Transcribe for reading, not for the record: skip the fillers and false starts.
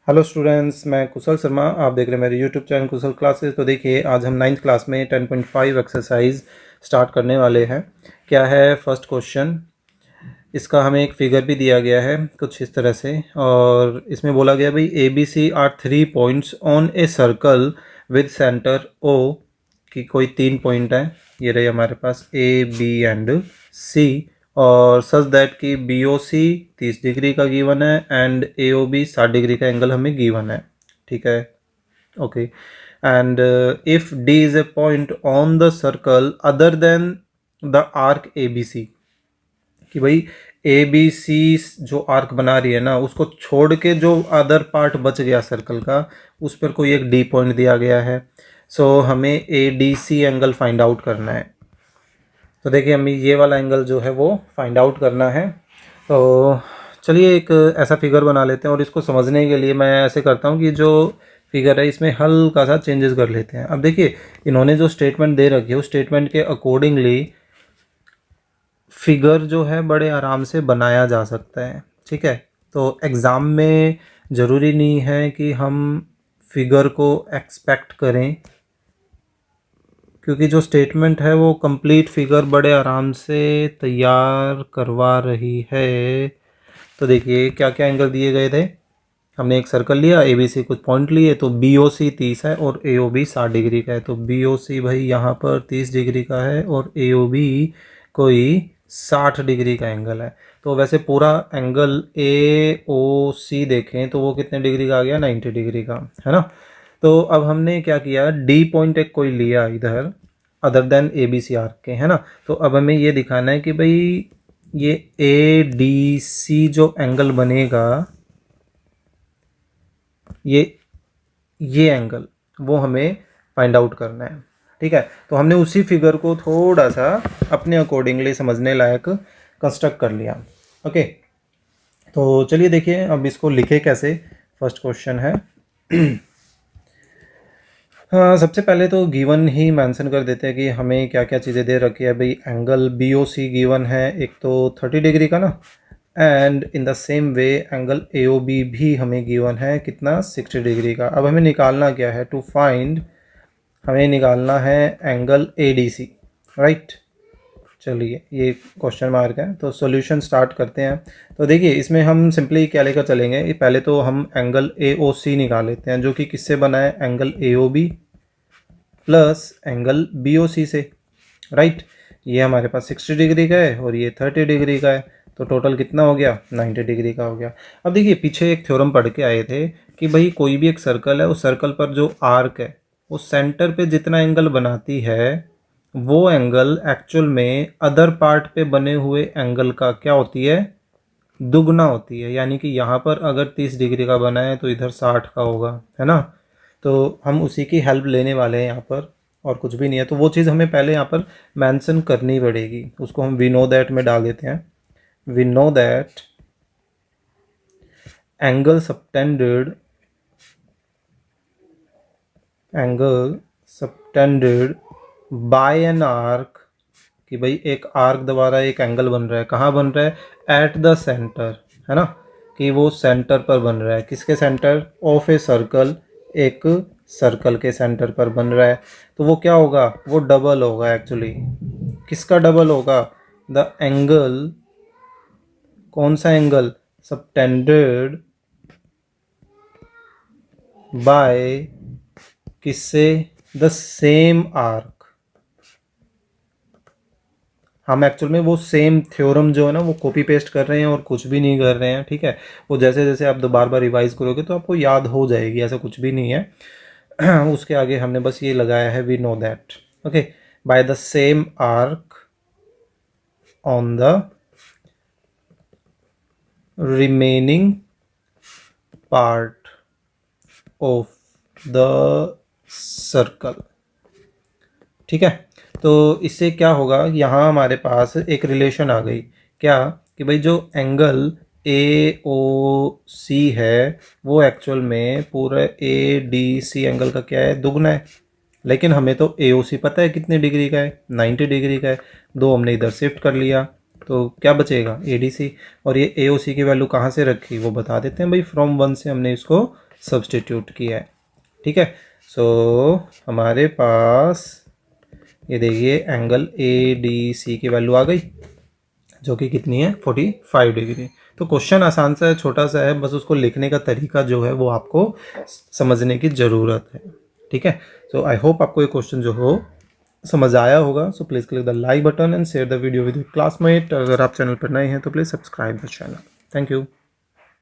Hello students, मैं कुशल शर्मा। आप देख रहे हैं मेरे यूट्यूब चैनल कुशल क्लासेस। तो देखिए, आज हम 9th क्लास में 10.5 एक्सरसाइज स्टार्ट करने वाले हैं। क्या है फर्स्ट क्वेश्चन, इसका हमें एक फिगर भी दिया गया है कुछ इस तरह से, और इसमें बोला गया भाई A B C are 3 points on a circle with centre O, कि कोई 3 पॉइंट है, ये रहे हमारे पास ए बी एंड सी, और सच दैट कि बी ओ सी 30 डिग्री का गिवन है and A O B 60 degree का एंगल हमें गिवन है। ठीक है, okay. And if D is a point on the circle other than the arc A B C, कि भाई ए बी सी जो आर्क बना रही है ना, उसको छोड़ के जो अदर पार्ट बच गया सर्कल का, उस पर कोई एक डी पॉइंट दिया गया है। सो हमें A D C angle find out करना है। तो देखिए, हमें ये वाला एंगल जो है वो फाइंड आउट करना है। तो चलिए एक ऐसा फिगर बना लेते हैं, और इसको समझने के लिए मैं ऐसे करता हूँ कि जो फिगर है इसमें हल्का सा चेंजेस कर लेते हैं। अब देखिए, इन्होंने जो स्टेटमेंट दे रखी है उस स्टेटमेंट के अकॉर्डिंगली फिगर जो है बड़े आराम से बनाया जा सकता है। ठीक है, तो एग्ज़ाम में ज़रूरी नहीं है कि हम फिगर को एक्सपेक्ट करें, क्योंकि जो स्टेटमेंट है वो कंप्लीट फिगर बड़े आराम से तैयार करवा रही है। तो देखिए क्या क्या एंगल दिए गए थे। हमने एक सर्कल लिया, ए बी सी कुछ पॉइंट लिए, तो बी ओ सी 30 है और ए ओ बी 60 डिग्री का है। तो बी ओ सी भाई यहाँ पर 30 डिग्री का है और ए ओ बी कोई 60 डिग्री का एंगल है। तो वैसे पूरा एंगल ए ओ सी देखें तो वो कितने डिग्री का आ गया, 90 डिग्री का, है ना। तो अब हमने क्या किया, डी पॉइंट एक कोई लिया इधर other than A B C arc के, है ना। तो अब हमें ये दिखाना है कि भाई ये ए डी सी जो एंगल बनेगा, ये एंगल वो हमें फाइंड आउट करना है। ठीक है, तो हमने उसी फिगर को थोड़ा सा अपने अकॉर्डिंगली समझने लायक कंस्ट्रक्ट कर लिया। ओके, तो चलिए देखिए अब इसको लिखे कैसे। फर्स्ट क्वेश्चन है हाँ, सबसे पहले तो गिवन ही मेंशन कर देते हैं कि हमें क्या क्या चीज़ें दे रखी है। भाई angle B O C given है, एक तो 30 डिग्री का ना, and in the same way angle A O B भी हमें गिवन है, कितना, 60 डिग्री का। अब हमें निकालना क्या है, टू फाइंड, हमें निकालना है angle A D C, right. चलिए ये क्वेश्चन मार्क है, तो सॉल्यूशन स्टार्ट करते हैं। तो देखिए इसमें हम सिंपली क्या लेकर चलेंगे, पहले तो हम एंगल ए ओ सी निकाल लेते हैं, जो कि किससे बना है, angle A O B plus angle B O C से, राइट। ये हमारे पास 60 डिग्री का है और ये 30 डिग्री का है, तो टोटल कितना हो गया, 90 डिग्री का हो गया। अब देखिए पीछे एक थ्योरम पढ़ के आए थे कि भाई कोई भी एक सर्कल है, उस सर्कल पर जो आर्क है वो सेंटर पे जितना एंगल बनाती है, वो एंगल एक्चुअल में अदर पार्ट पे बने हुए एंगल का क्या होती है, दुगना होती है। यानी कि यहाँ पर अगर 30 डिग्री का बना है तो इधर 60 का होगा, है ना। तो हम उसी की हेल्प लेने वाले हैं यहाँ पर, और कुछ भी नहीं है। तो वो चीज़ हमें पहले यहाँ पर मेंशन करनी पड़ेगी, उसको हम वी नो दैट में डाल देते हैं। We know that angle subtended by an arc, कि भाई एक आर्क द्वारा एक एंगल बन रहा है, कहाँ बन रहा है, एट द सेंटर, है ना, कि वो सेंटर पर बन रहा है। किसके सेंटर, ऑफ ए सर्कल, एक सर्कल के सेंटर पर बन रहा है। तो वो क्या होगा, वो डबल होगा एक्चुअली। किसका डबल होगा, द एंगल, कौन सा एंगल, सबटेंडेड बाय, किससे, द सेम आर्क। हम एक्चुअल में वो सेम थ्योरम जो है ना वो कॉपी पेस्ट कर रहे हैं और कुछ भी नहीं कर रहे हैं। ठीक है, वो जैसे जैसे आप बार बार रिवाइज करोगे तो आपको याद हो जाएगी, ऐसा कुछ भी नहीं है। उसके आगे हमने बस ये लगाया है, we know that, okay, by the same arc on the remaining part of the circle. ठीक है, तो इससे क्या होगा, यहाँ हमारे पास एक रिलेशन आ गई, क्या, कि भाई जो एंगल ए ओ सी है वो एक्चुअल में पूरा ए डी सी एंगल का क्या है, दुगना है। लेकिन हमें तो ए ओ सी पता है कितने डिग्री का है, 90 डिग्री का है। दो हमने इधर शिफ्ट कर लिया तो क्या बचेगा, ए डी सी। और ये ए ओ सी की वैल्यू कहाँ से रखी वो बता देते हैं भाई, फ्रॉम 1 से हमने इसको सब्सटीट्यूट किया है। ठीक है, सो हमारे पास ये देखिए एंगल ए डी सी की वैल्यू आ गई, जो कि कितनी है 45 डिग्री। तो क्वेश्चन आसान सा है, छोटा सा है, बस उसको लिखने का तरीका जो है वो आपको समझने की ज़रूरत है। ठीक है, सो आई होप आपको ये क्वेश्चन जो हो समझ आया होगा। So please click the like button and share the video with your classmate. अगर आप चैनल पर नए हैं तो please subscribe the channel. Thank you.